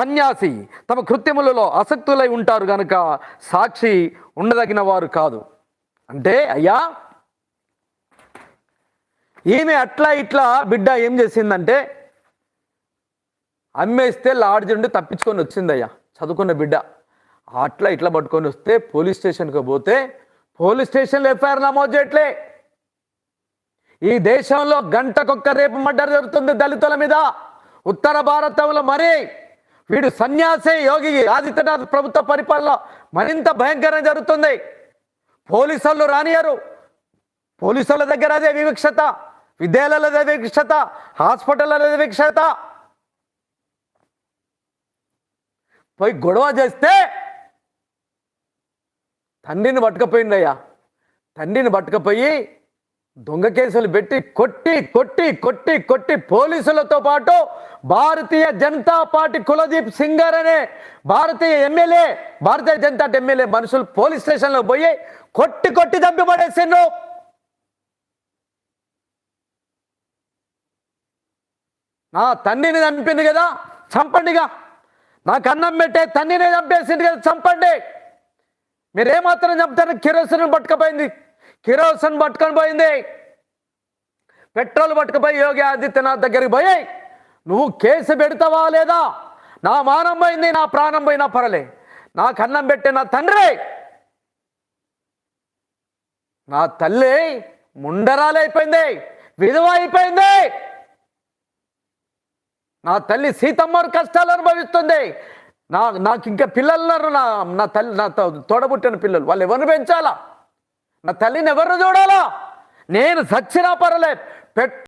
సన్యాసి తమ కృత్యములలో ఆసక్తులై ఉంటారు గనుక సాక్షి ఉండదగిన వారు కాదు. అంటే అయ్యా ఈమె అట్లా ఇట్లా బిడ్డ ఏం చేసిందంటే అమ్మేస్తే లాడ్జ్ నుండి తప్పించుకొని వచ్చిందయ్యా చదువుకున్న బిడ్డ. అట్లా ఇట్లా పట్టుకొని వస్తే పోలీస్ స్టేషన్కి పోతే పోలీస్ స్టేషన్లో ఎఫ్ఐఆర్ నమోదు చేయట్లే. ఈ దేశంలో గంటకొక్క రేపు మర్డర్ జరుగుతుంది దళితుల మీద. ఉత్తర భారతంలో మరీ వీడు సన్యాసి యోగి ఆదిత్యనాథ్ ప్రభుత్వ పరిపాలన మరింత భయంకరంగా జరుగుతుంది. పోలీసులు రానియరు. పోలీసుల దగ్గర అదే వివక్షత, విద్యాలయాల అదే వివక్షత, హాస్పిటల్ అదే వివక్షత. పోయి గొడవ చేస్తే తండ్రిని పట్టుకపోయిందయ్యా. తండ్రిని పట్టుకపోయి దొంగ కేసులు పెట్టి కొట్టి కొట్టి కొట్టి కొట్టి పోలీసులతో పాటు భారతీయ జనతా పార్టీ కులదీప్ సింగర్ అనే భారతీయ జనతా ఎమ్మెల్యే మనుషులు పోలీస్ స్టేషన్లో పోయి కొట్టి కొట్టి చంపి పడేసిండ్రు. నా తండ్రిని చంపింది కదా చంపండిగా. నాకు అన్నం పెట్టే తండ్రిని చంపేసింది కదా చంపండి. మీరేమాత్రం చంపుతారు? కిరోసిన్ పట్టుకపోయింది, కిరోసిన్ పట్టుకొని పోయింది, పెట్రోల్ పట్టుకుపోయి యోగి ఆదిత్యనాథ్ దగ్గరికి పోయి నువ్వు కేసు పెడతావా లేదా? నా మానం పోయింది, నా ప్రాణం పోయినా పర్లే, నాకు అన్నం పెట్టే నా తండ్రి, నా తల్లి ముండరాలైపోయింది, విధవ అయిపోయింది. నా తల్లి సీతమ్మ కష్టాలు అనుభవిస్తుంది. నాకు ఇంకా పిల్లలు ఉన్నారు. నా తల్లి, నా తోడబుట్టిన పిల్లలు, వాళ్ళు ఎవరిని పెంచాలా? నా తల్లిని ఎవరిని చూడాలా? నేను సచ్చినా పర్లే